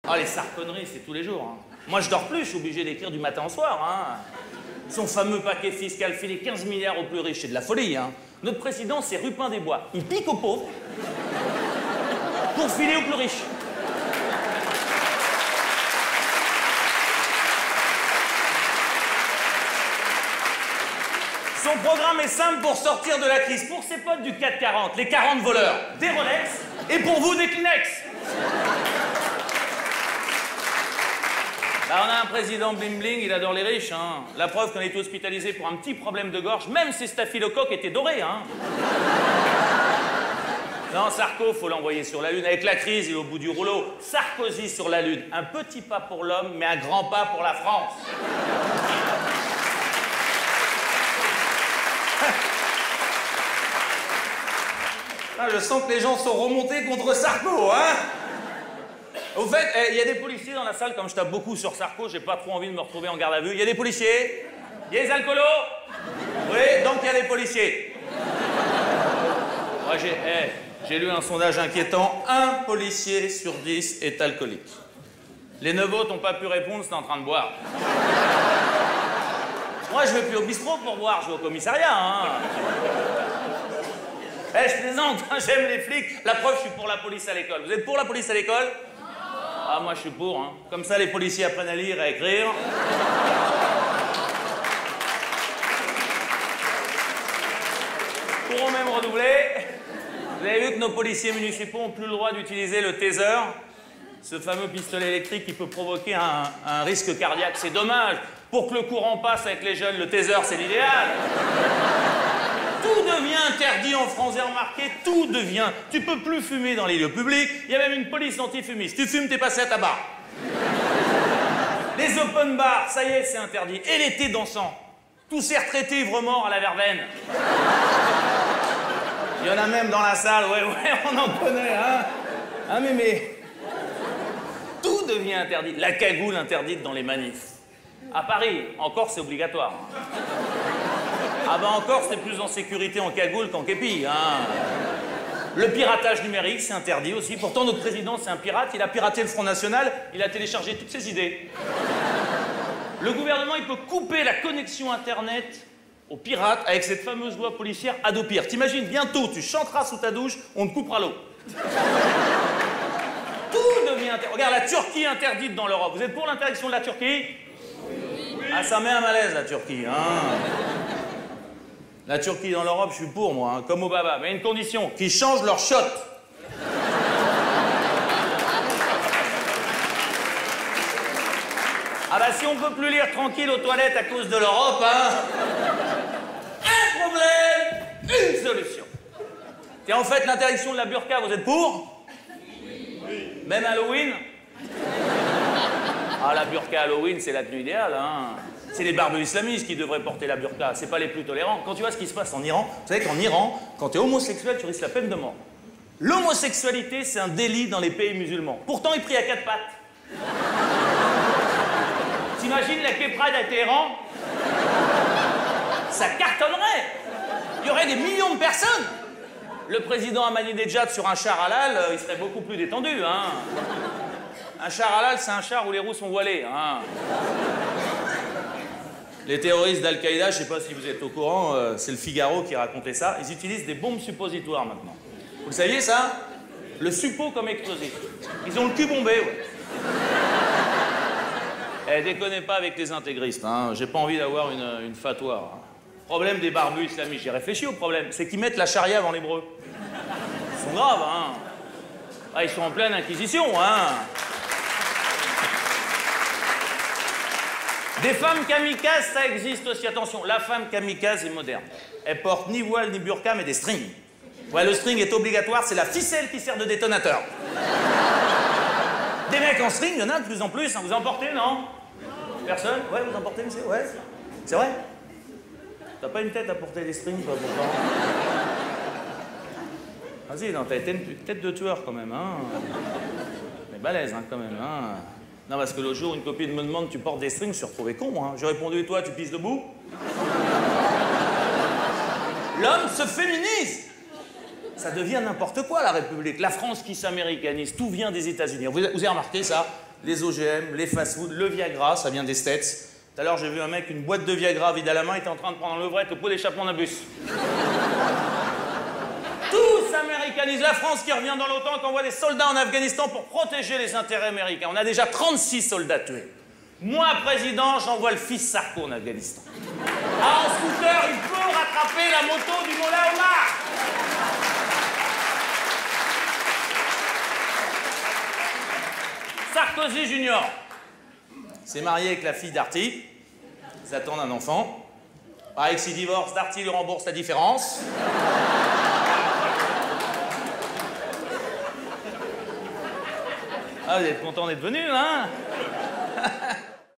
Ah, les sarconneries, c'est tous les jours. Hein. Moi, je dors plus, je suis obligé d'écrire du matin au soir. Hein. Son fameux paquet fiscal filé 15 milliards aux plus riches, c'est de la folie. Hein. Notre président, c'est Rupin des Bois. Il pique aux pauvres pour filer aux plus riches. Son programme est simple pour sortir de la crise. Pour ses potes du 440, les 40 voleurs, des Rolex, et pour vous, des Kleenex. Bah, on a un président bling-bling, il adore les riches. Hein. La preuve qu'on a été hospitalisé pour un petit problème de gorge, même si staphylocoque était doré. Hein. Non, Sarko, faut l'envoyer sur la Lune. Avec la crise, il est au bout du rouleau. Sarkozy sur la Lune. Un petit pas pour l'homme, mais un grand pas pour la France. Ah, je sens que les gens sont remontés contre Sarko, hein. Au fait, il y a des policiers dans la salle, comme je tape beaucoup sur Sarko, j'ai pas trop envie de me retrouver en garde à vue. Il y a des policiers? Il y a des alcoolos? Oui, donc il y a des policiers. Moi, j'ai lu un sondage inquiétant. 1 policier sur 10 est alcoolique. Les 9 autres n'ont pas pu répondre, c'est en train de boire. Moi, je vais plus au bistrot pour boire, je vais au commissariat, hein. Je plaisante, j'aime les flics. La preuve, je suis pour la police à l'école. Vous êtes pour la police à l'école? Ah, moi, je suis pour, hein. Comme ça, les policiers apprennent à lire et à écrire. Pourront même redoubler. Vous avez vu que nos policiers municipaux n'ont plus le droit d'utiliser le taser, ce fameux pistolet électrique qui peut provoquer un risque cardiaque. C'est dommage. Pour que le courant passe avec les jeunes, le taser, c'est l'idéal. Tout devient interdit en France, et remarqué, tout devient. Tu peux plus fumer dans les lieux publics, il y a même une police anti-fumiste. Tu fumes, t'es passé à tabac. Les open bars, ça y est, c'est interdit. Et les thés dansants, tous ces retraités ivres-morts à la verveine. Il y en a même dans la salle, ouais, on en connaît, hein. Ah mais... Tout devient interdit. La cagoule interdite dans les manifs. À Paris, encore, c'est obligatoire. Ah bah encore, c'est plus en sécurité en cagoule qu'en képi, hein. Le piratage numérique, c'est interdit aussi. Pourtant, notre président, c'est un pirate. Il a piraté le Front National. Il a téléchargé toutes ses idées. Le gouvernement, il peut couper la connexion Internet aux pirates avec cette fameuse loi policière Adopir. T'imagines, bientôt, tu chanteras sous ta douche, on te coupera l'eau. Tout devient interdit. Regarde, la Turquie interdite dans l'Europe. Vous êtes pour l'interdiction de la Turquie? Oui. Ah, ça met un malaise, la Turquie, hein. La Turquie dans l'Europe, je suis pour, moi, hein, comme Obama. Mais une condition, qu'ils changent leur shot. Ah bah si on peut plus lire tranquille aux toilettes à cause de l'Europe, hein. Un problème, une solution. Et en fait, l'interdiction de la burqa, vous êtes pour? Oui. Même Halloween? Ah, la burqa Halloween, c'est la tenue idéale, hein. C'est les barbus islamistes qui devraient porter la burqa, c'est pas les plus tolérants. Quand tu vois ce qui se passe en Iran, vous savez qu'en Iran, quand tu es homosexuel, tu risques la peine de mort. L'homosexualité, c'est un délit dans les pays musulmans. Pourtant, il prie à 4 pattes. T'imagines la Gay Pride à Téhéran? Ça cartonnerait. Il y aurait des millions de personnes. Le président Ahmadinejad sur un char halal, il serait beaucoup plus détendu, hein. Un char halal, c'est un char où les roues sont voilées, hein. Les terroristes d'Al-Qaïda, je ne sais pas si vous êtes au courant, c'est le Figaro qui racontait ça, ils utilisent des bombes suppositoires maintenant. Vous le saviez ça? Le suppo comme explosif. Ils ont le cul bombé, ouais. Eh, déconnez pas avec les intégristes, hein. J'ai pas envie d'avoir une fatwa. Hein. Problème des barbus islamistes, j'ai réfléchi au problème, c'est qu'ils mettent la charia avant l'hébreu. Ils sont graves, hein. Ah, ils sont en pleine inquisition, hein. Des femmes kamikazes, ça existe aussi. Attention, la femme kamikaze est moderne. Elle porte ni voile ni burqa, mais des strings. Ouais, le string est obligatoire, c'est la ficelle qui sert de détonateur. Des mecs en string, il y en a de plus en plus. Hein. Vous en portez, non? Personne? Ouais, vous en portez, monsieur? Ouais. C'est vrai? T'as pas une tête à porter des strings, toi, pourtant? Vas-y, non, t'as une tête de tueur, quand même, hein. Mais balèze, hein, quand même, hein. Non, parce que l'autre jour, une copine me demande, tu portes des strings, je suis retrouvé con, hein. J'ai répondu, et toi, tu pisses debout? L'homme se féminise. Ça devient n'importe quoi, la République. La France qui s'américanise, tout vient des États-Unis. Vous avez remarqué ça? les OGM, les fast-food, le Viagra, ça vient des States. Tout à l'heure, j'ai vu un mec, une boîte de Viagra vide à la main, il était en train de prendre un levrette au pot d'échappement d'un bus. Tout s'américanise. La France qui revient dans l'OTAN, qui envoie des soldats en Afghanistan pour protéger les intérêts américains. On a déjà 36 soldats tués. Moi, président, j'envoie le fils Sarko en Afghanistan. Ah, en scooter, il peut rattraper la moto du Mollah Omar. Sarkozy Junior s'est marié avec la fille d'Arty. Ils attendent un enfant. Pareil que s'il divorce, Darty lui rembourse la différence. Ah, vous êtes content d'être venu, hein?